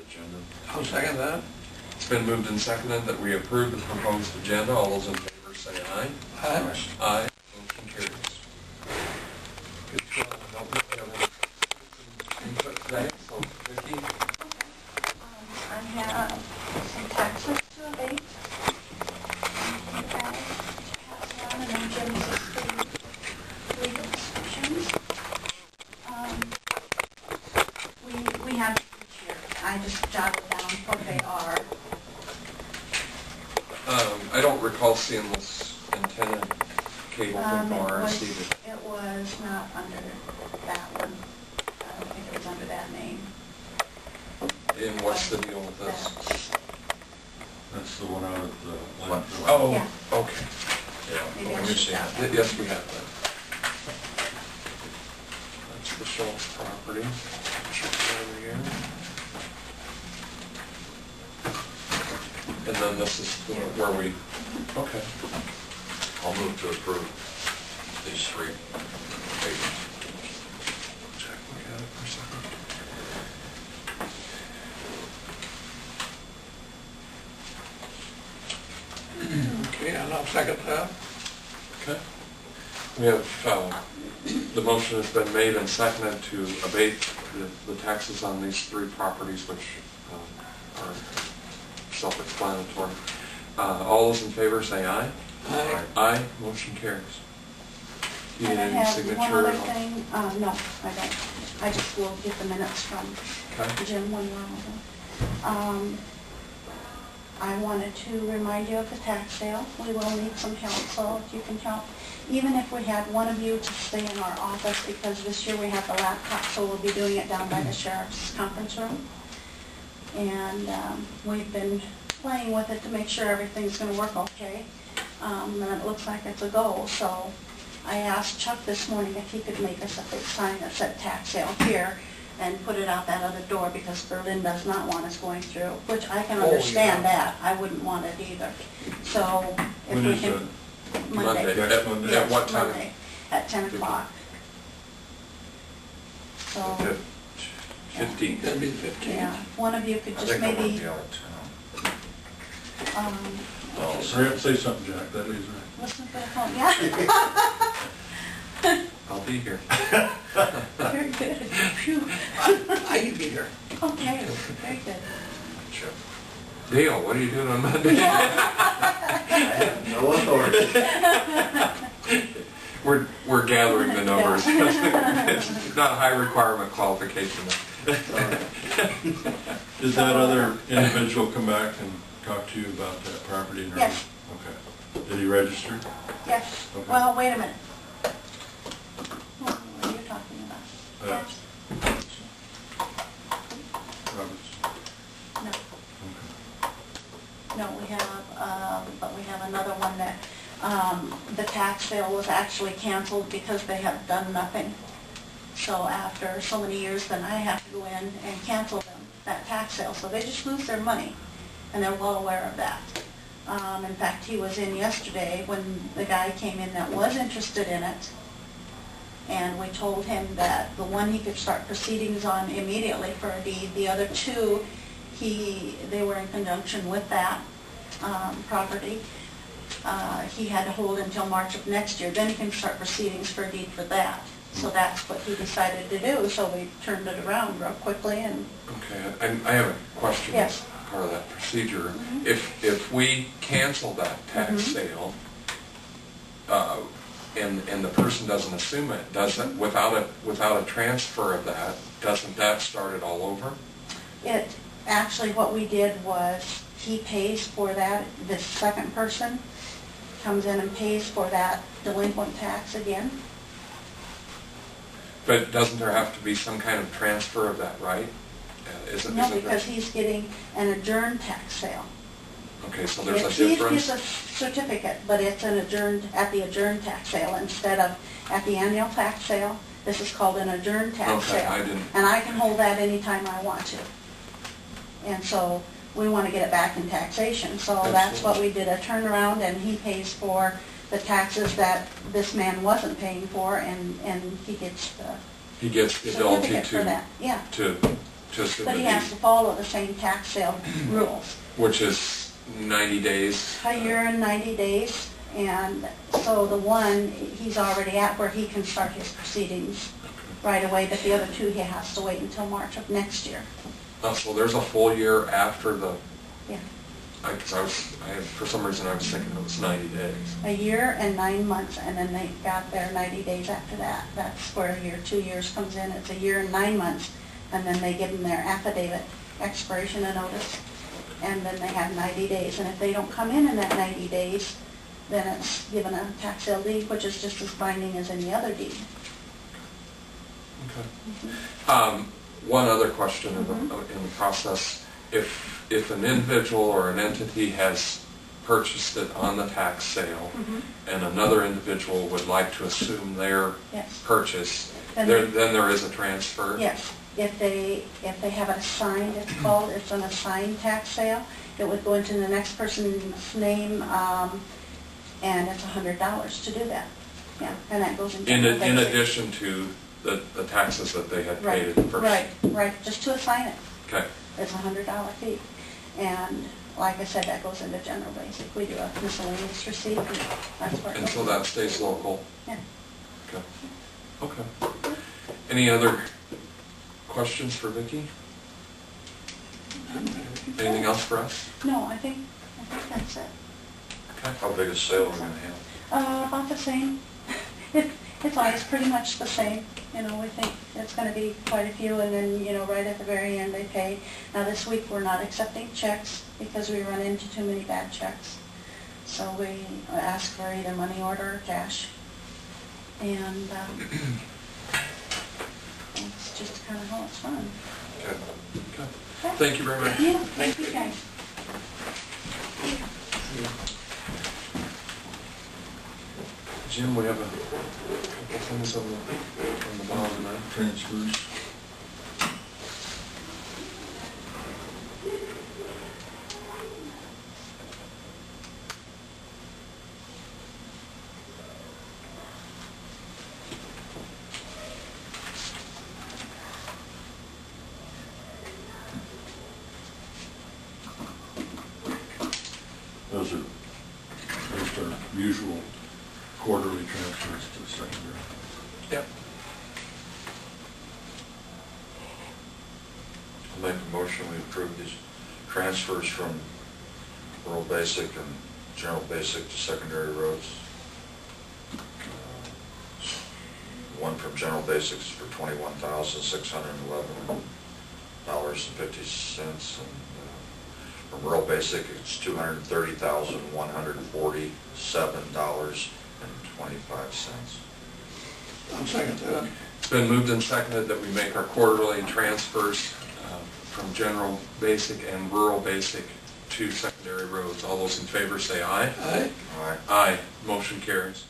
agenda. I'll second that. It's been moved and seconded that we approve the proposed agenda. All those in favor say aye. Aye. Aye. Motion carries. Good job. Don't we have any input today? So, Vicki? I have some taxes to abate. Pass on, and then Jim's legal descriptions. We have each year. I just jotted down what they are. I don't recall seeing this antenna cable from RRC. It was not under that one. I don't think it was under that name. And what's the deal with this? That's the one out at the landfill. Oh, Yeah. okay. Maybe I Yeah. should stop. Yes, we have that. That's the Schultz property. Check it over here. And then this is where we, okay. I'll move to approve these three. Check, look at it for a second. Okay, and I'll second that. Okay. We have, the motion has been made and seconded to abate the taxes on these three properties, which are self-explanatory. All those in favor say aye. Aye. Aye, motion carries. Do you And I need any have signature? one other thing, no, I don't. I just will get the minutes from Okay. Jim when we're over. I wanted to remind you of the tax sale. We will need some help, so if you can help. Even if we had one of you to stay in our office, because this year we have the laptop, so we'll be doing it down by the sheriff's conference room. And we've been playing with it to make sure everything's going to work okay. And it looks like it's a go, so I asked Chuck this morning if he could make us a big sign that said tax sale here and put it out that other door, because Berlin does not want us going through, which I can understand that. I wouldn't want it either. So if When we is can... it? Monday. Next Monday? At what time? Monday, at 10 o'clock. So, 15th. That'd be the 15th. yeah, one of you could I just think I might maybe, be out of town. um, Say something, Jack, that is right. listen for the phone, yeah? I'll be here. Very good. Phew. I can be here. Okay, very good. Sure. Dale, what are you doing on Monday? I have no authority. We're gathering the numbers. It's not a high requirement qualification. Did that other individual come back and talk to you about that property? and Yes. Okay. Did he register? Yes, Okay. well, wait a minute. What are you talking about? Yes. Yes. Roberts? No. Okay. No, we have, but we have another one that, the tax sale was actually canceled because they have done nothing. So after so many years, then I have to go in and cancel them, that tax sale. So they just lose their money, and they're well aware of that. In fact, he was in yesterday when the guy came in that was interested in it, and we told him that the one he could start proceedings on immediately for a deed, the other two, they were in conjunction with that property. He had to hold until March of next year, then he can start proceedings for a deed for that. So that's what he decided to do, so we turned it around real quickly and... Okay, I have a question. Yes. As part of that procedure. Mhm. If we cancel that tax Mhm. sale, and the person doesn't assume it, doesn't, without a transfer of that, doesn't that start it all over? Actually, what we did was, he pays for that, this second person comes in and pays for that delinquent tax again. But doesn't there have to be some kind of transfer of that right? No, because he's getting an adjourned tax sale. Okay, so there's a He difference? gets a certificate, but it's at the adjourned tax sale instead of at the annual tax sale. This is called an adjourned tax Okay, sale. I didn't... And I can hold that anytime I want to. And so we want to get it back in taxation. So that's what we did, a turnaround, and he pays for the taxes that this man wasn't paying for, and he gets the He gets the ability certificate for that. Yeah. to to assume But the he has deed, to follow the same tax sale rules. which is 90 days. A year and 90 days, and so the one, he's already at where he can start his proceedings right away, but the other two, he has to wait until March of next year. Oh, so there's a full year after the, Yeah, for some reason I was thinking it was 90 days. a year and 9 months, and then they got their 90 days after that. That's where year 2 years comes in. It's a year and 9 months, and then they give them their affidavit, expiration of notice, and then they have 90 days. And if they don't come in that 90 days, then it's given a tax sale deed, which is just as binding as any other deed. Okay. One other question in the process, if an individual or an entity has purchased it on the tax sale and another individual would like to assume their Yes. purchase, Then then there is a transfer? Yes, if they have it assigned, it's an assigned tax sale, it would go into the next person's name, and it's $100 to do that. Yeah, and that goes into. In addition to the taxes that they had paid at the first? Right, just to assign it, Okay, it's a $100 fee. And like I said, that goes into general basic. We do a miscellaneous receipt, and that's where it and goes. so that stays local? Yeah. Okay. Okay. Any other questions for Vicki? Anything else for us? No, I think that's it. Okay. How big a sale are we gonna have? About the same. It's always pretty much the same. You know, we think it's going to be quite a few, and then, you know, right at the very end they pay. Now this week we're not accepting checks because we run into too many bad checks. So we ask for either money order or cash. And it's just kind of how it's run. Okay. Okay. Thank you very much. Yeah, thank you guys. Jim, we have a couple things on the bottom there. Transfers. Those are just our usual quarterly transfers to the secondary. Yep. I'll make a motion, we approve these transfers from rural basic and general basic to secondary roads. One from general basics for $21,611.50, and from rural basic it's $230,147.25. I'll second that. It's been moved and seconded that we make our quarterly transfers from general basic and rural basic to secondary roads. All those in favor say aye. Aye. All right. Aye. Motion carries.